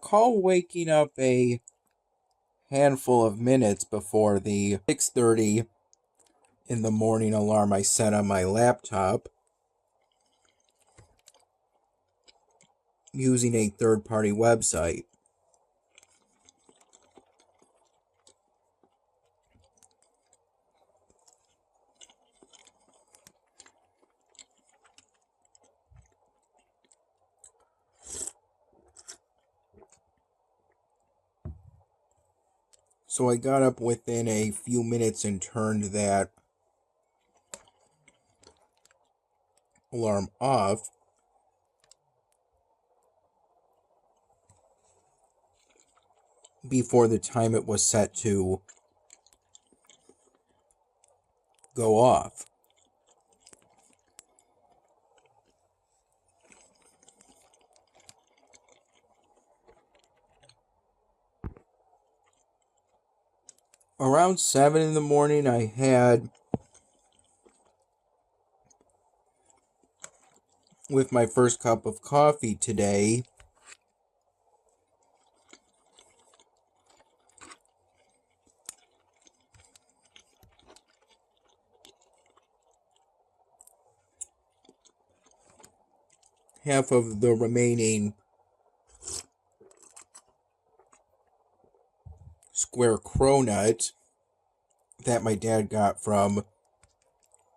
recall waking up a handful of minutes before the 6:30 in the morning alarm I set on my laptop using a third-party website. So I got up within a few minutes and turned that alarm off. Before the time it was set to go off. Around 7 in the morning, I had, with my first cup of coffee today, half of the remaining square cronut that my dad got from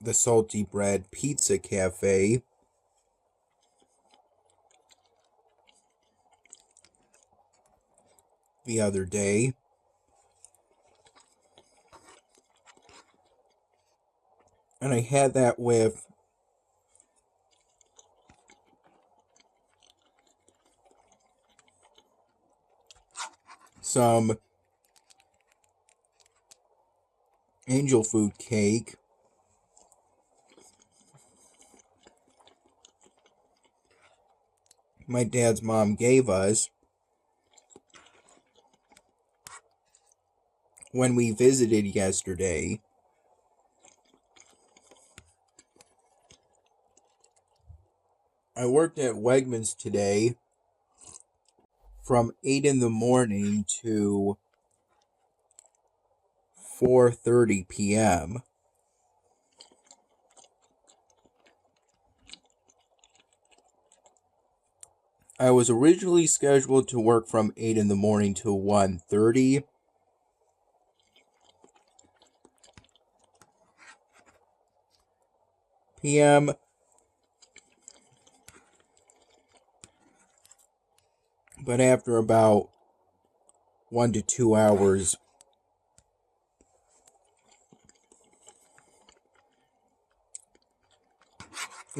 the Salty Bread Pizza Cafe the other day. And I had that with some angel food cake, my dad's mom gave us when we visited yesterday. I worked at Wegmans today from 8 in the morning to 4:30 p.m. I was originally scheduled to work from 8 in the morning to 1:30 p.m. But after about 1 to 2 hours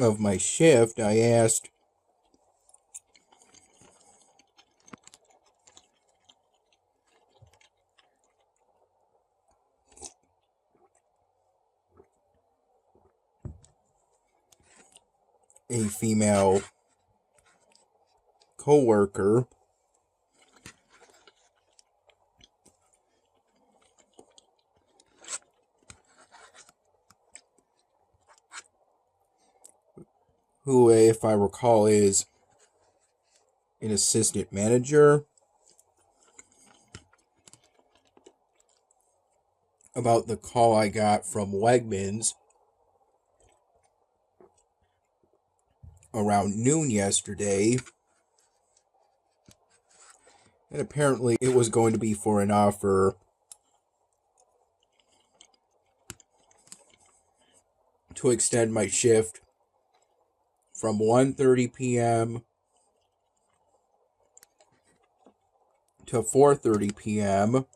of my shift, I asked a female coworker who, if I recall, is an assistant manager, about the call I got from Wegmans around noon yesterday. And apparently it was going to be for an offer to extend my shift from 1:30 p.m. to 4:30 p.m.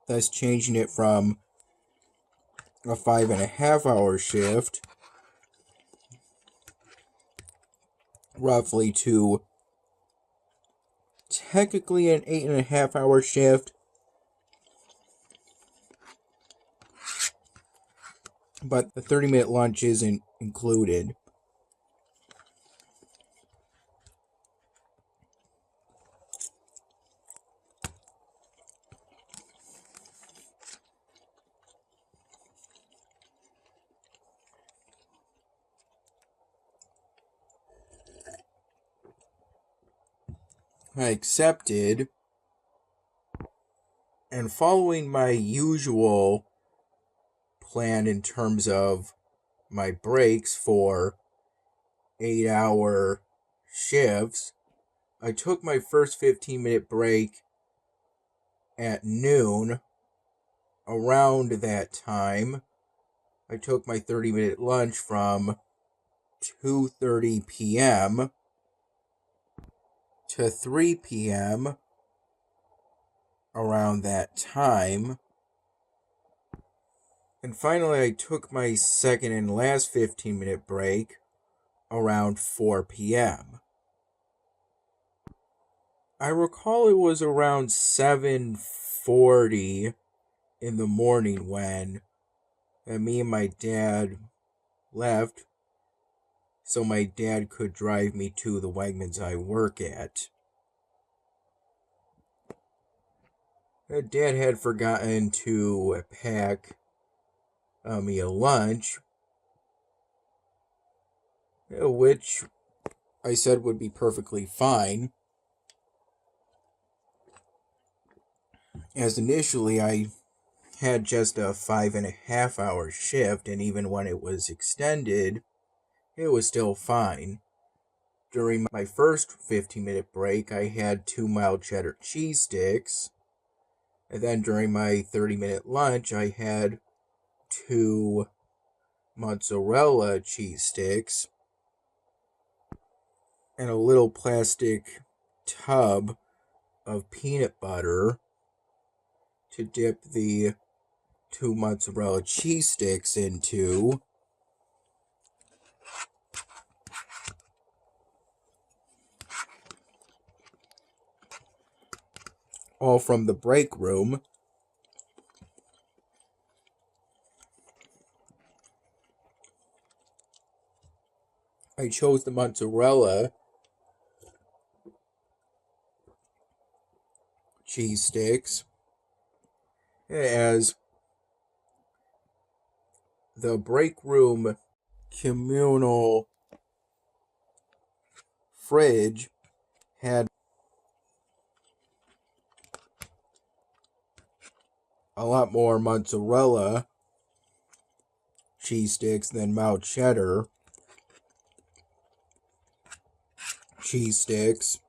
Thus changing it from a 5.5-hour shift roughly to technically an 8.5-hour shift, but the 30-minute lunch isn't included. I accepted, and following my usual plan in terms of my breaks for 8-hour shifts, I took my first 15-minute break at noon. Around that time, I took my 30-minute lunch from 2:30 p.m. to 3 p.m. around that time. And finally, I took my second and last 15-minute break around 4 p.m. I recall it was around 7:40 in the morning when me and my dad left, so my dad could drive me to the Wegmans I work at. Dad had forgotten to pack me a lunch, which I said would be perfectly fine, as initially I had just a 5.5-hour shift, and even when it was extended, it was still fine. During my first 15-minute break, I had 2 mild cheddar cheese sticks, and then during my 30-minute lunch, I had 2 mozzarella cheese sticks, and a little plastic tub of peanut butter to dip the 2 mozzarella cheese sticks into. All from the break room. I chose the mozzarella cheese sticks as the break room communal fridge had a lot more mozzarella cheese sticks than mild cheddar cheese sticks.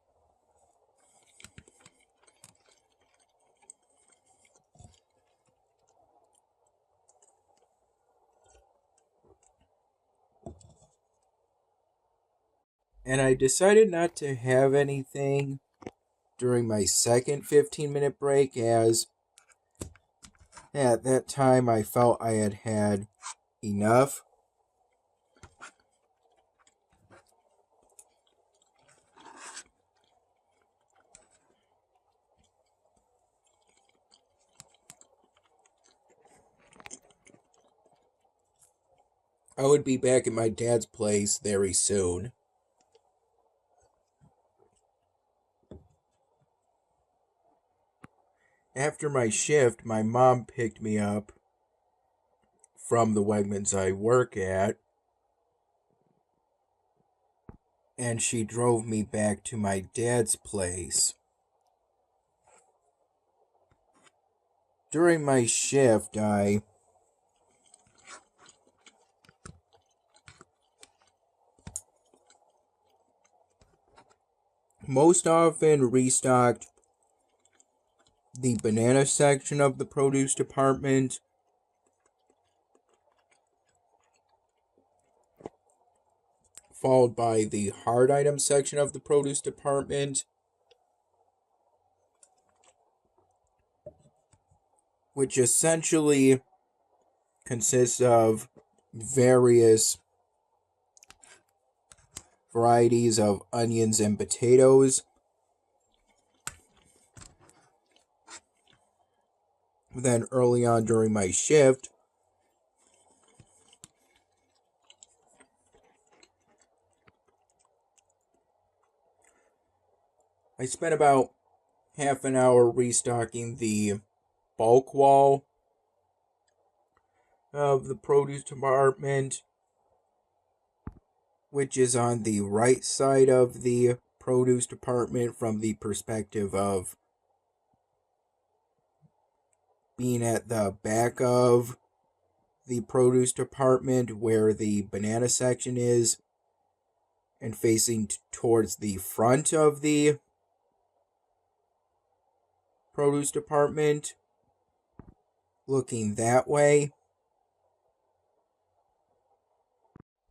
And I decided not to have anything during my second 15-minute break, as at that time I felt I had had enough. I would be back at my dad's place very soon. After my shift, my mom picked me up from the Wegmans I work at, and she drove me back to my dad's place. During my shift, I most often restocked the banana section of the produce department, followed by the hard item section of the produce department, which essentially consists of various varieties of onions and potatoes. Then early on during my shift, I spent about half an hour restocking the bulk wall of the produce department, which is on the right side of the produce department from the perspective of being at the back of the produce department where the banana section is and facing towards the front of the produce department, looking that way.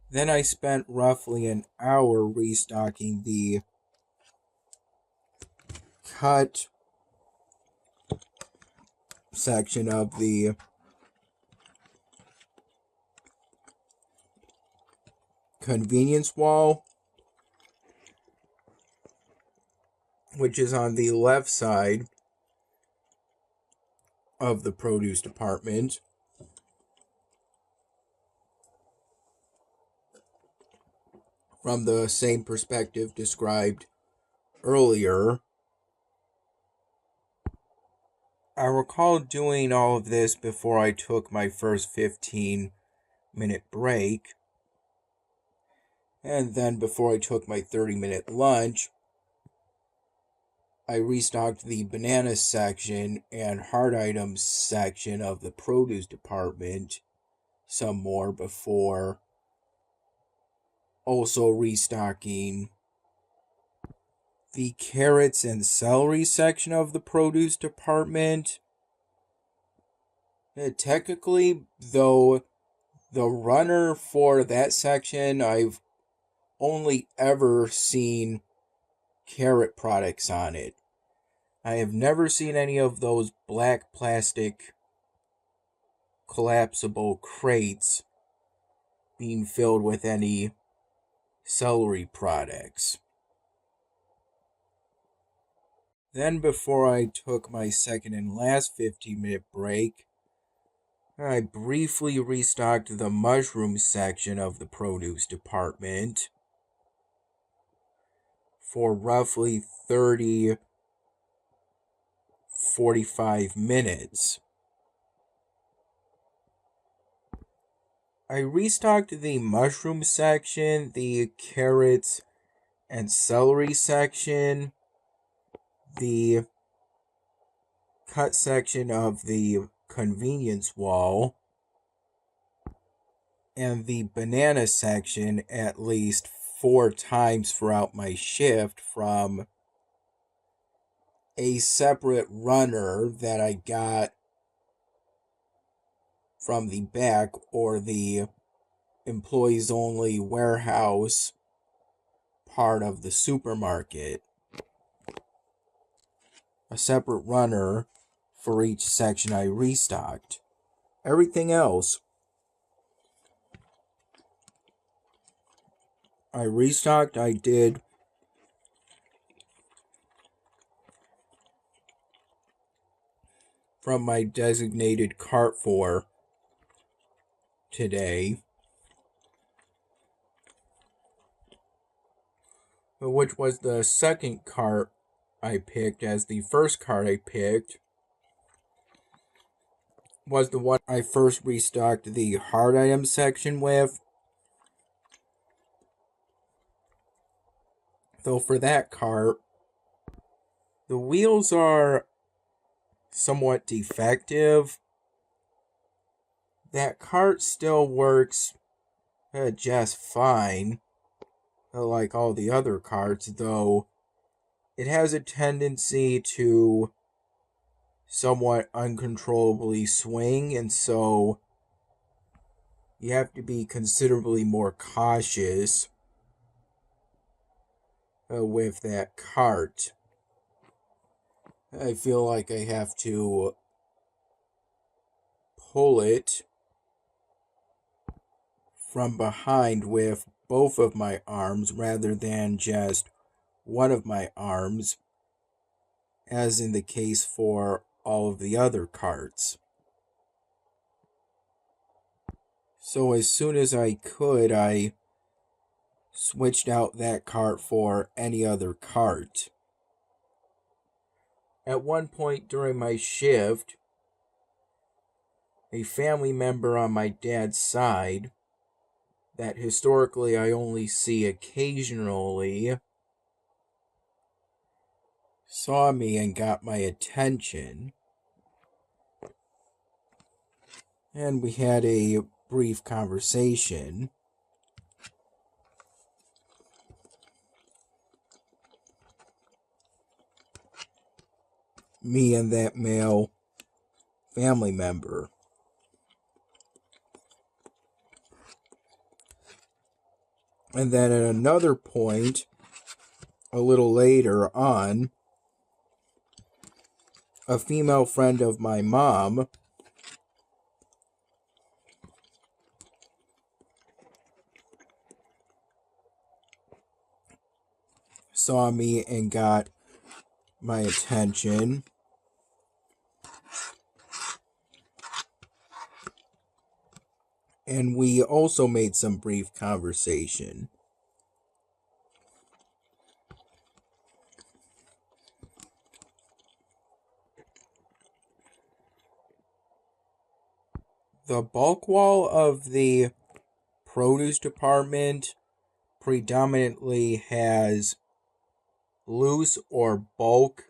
Then I spent roughly an hour restocking the cut section of the convenience wall, which is on the left side of the produce department. From the same perspective described earlier. I recall doing all of this before I took my first 15-minute break, and then before I took my 30-minute lunch, I restocked the banana section and hard items section of the produce department some more before also restocking the carrots and celery section of the produce department. Technically, though, the runner for that section, I've only ever seen carrot products on it. I have never seen any of those black plastic collapsible crates being filled with any celery products. Then before I took my second and last 15-minute break, I briefly restocked the mushroom section of the produce department for roughly 45 minutes. I restocked the mushroom section, the carrots and celery section, the cut section of the convenience wall, and the banana section at least 4 times throughout my shift from a separate runner that I got from the back or the employees only warehouse part of the supermarket. A separate runner for each section I restocked. Everything else I restocked, I did from my designated cart for today, which was the second cart I picked, as the first cart I picked was the one I first restocked the hard item section with. Though for that cart, the wheels are somewhat defective. That cart still works just fine, like all the other carts, though it has a tendency to somewhat uncontrollably swing, and so you have to be considerably more cautious with that cart. I feel like I have to pull it from behind with both of my arms rather than just one of my arms, as in the case for all of the other carts. So as soon as I could, I switched out that cart for any other cart. At one point during my shift, a family member on my dad's side that historically I only see occasionally saw me and got my attention, and we had a brief conversation. Me and that male family member. And then at another point, a little later on, a female friend of my mom saw me and got my attention. And we also made some brief conversation. The bulk wall of the produce department predominantly has loose or bulk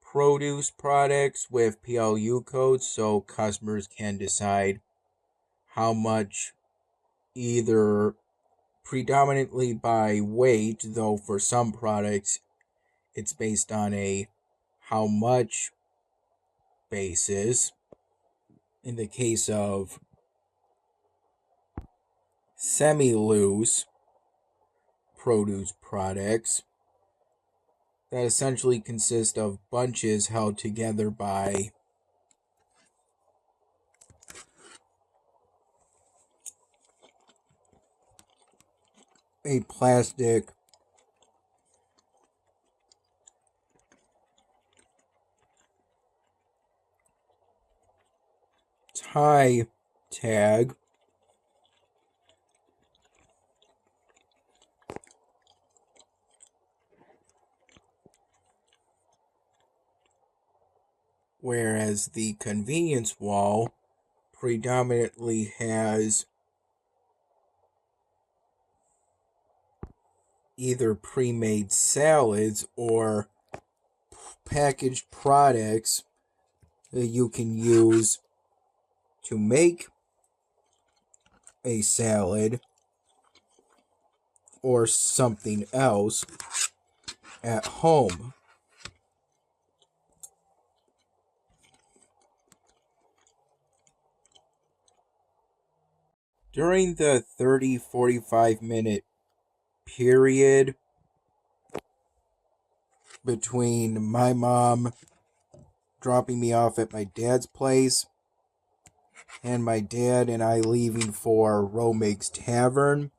produce products with PLU codes, so customers can decide how much, either predominantly by weight, though for some products it's based on a how much basis. In the case of semi-loose produce products, that essentially consist of bunches held together by a plastic tie tag whereas the convenience wall predominantly has either pre-made salads or packaged products that you can use to make a salad or something else at home. During the 30-45 minute period between my mom dropping me off at my dad's place and my dad and I leaving for Romig's Tavern,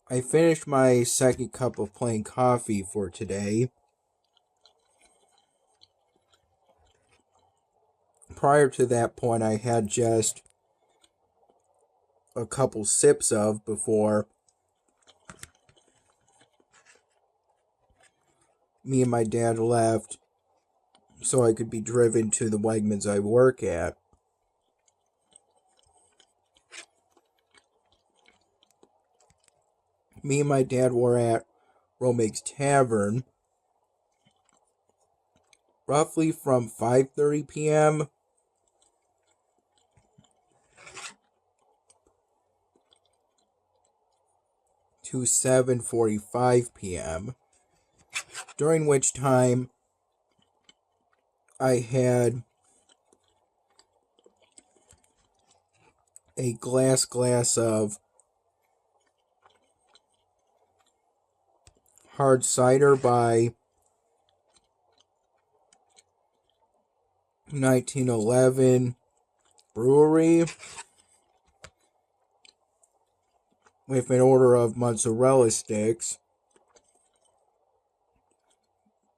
I finished my second cup of plain coffee for today. Prior to that point, I had just a couple sips of before me and my dad left so I could be driven to the Wegmans I work at. Me and my dad were at Romig's Tavern roughly from 5:30 p.m. to 7:45 p.m., during which time I had a glass of hard cider by 1911 Brewery with an order of mozzarella sticks.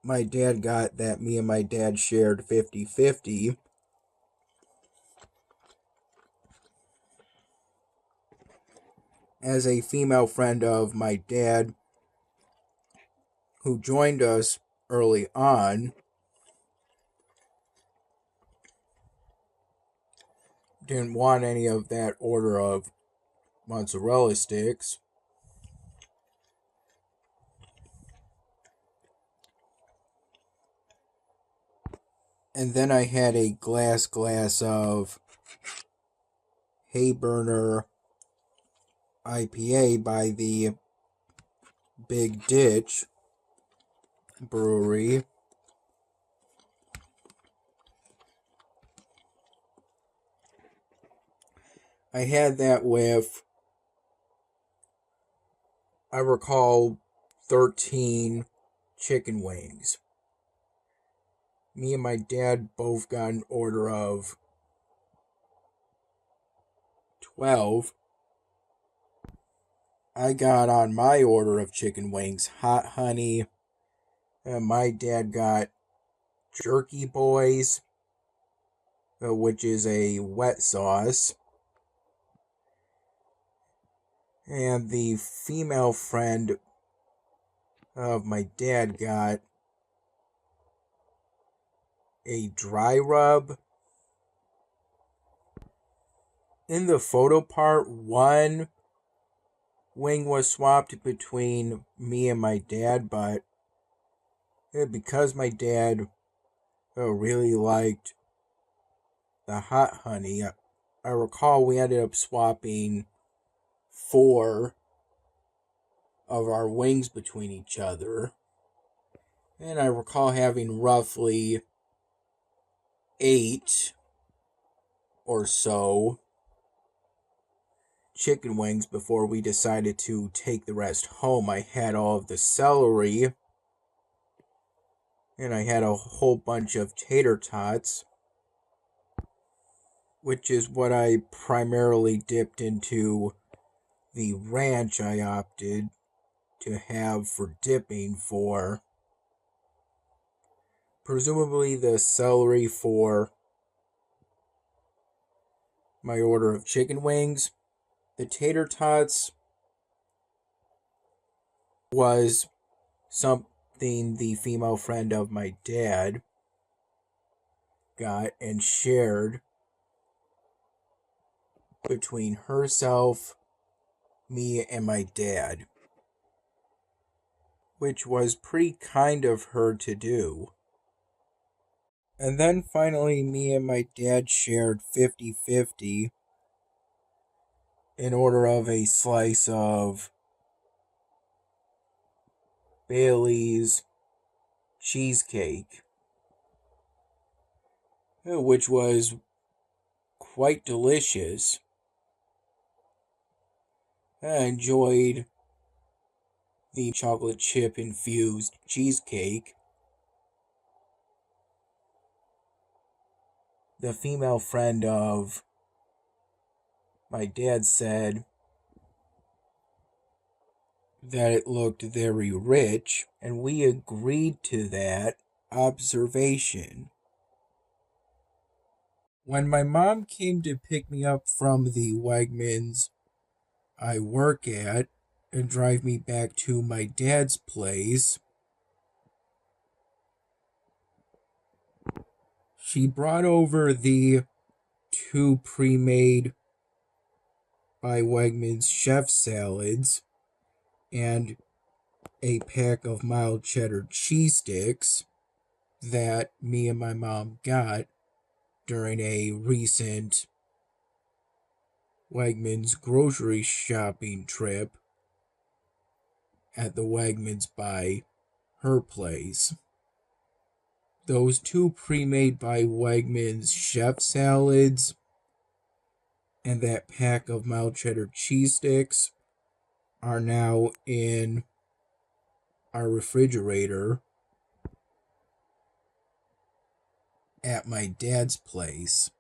My dad got that. Me and my dad shared 50-50. As a female friend of my dad who joined us early on didn't want any of that order of mozzarella sticks, And then I had a glass of Hay Burner IPA by the Big Ditch Brewery. I had that with, I recall, 13 chicken wings. Me and my dad both got an order of 12. I got on my order of chicken wings hot honey, and my dad got Jerky Boys, which is a wet sauce. And the female friend of my dad got a dry rub. In the photo part, one wing was swapped between me and my dad, but because my dad really liked the hot honey, I recall we ended up swapping 4 of our wings between each other. And I recall having roughly 8 or so chicken wings before we decided to take the rest home. I had all of the celery, and I had a whole bunch of tater tots, which is what I primarily dipped into the ranch I opted to have for dipping for. Presumably the celery for my order of chicken wings. The tater tots was something the female friend of my dad got and shared between herself, me, and my dad, which was pretty kind of her to do. And then finally, me and my dad shared 50-50 in order of a slice of Bailey's cheesecake, which was quite delicious. I enjoyed the chocolate chip infused cheesecake. The female friend of my dad said that it looked very rich, and we agreed to that observation. When my mom came to pick me up from the Wegmans I work at and drive me back to my dad's place, she brought over the 2 pre-made by Wegmans chef salads and a pack of mild cheddar cheese sticks that me and my mom got during a recent Wegmans grocery shopping trip at the Wegmans by her place. Those 2 pre-made by Wegmans chef salads and that pack of mild cheddar cheese sticks are now in our refrigerator at my dad's place.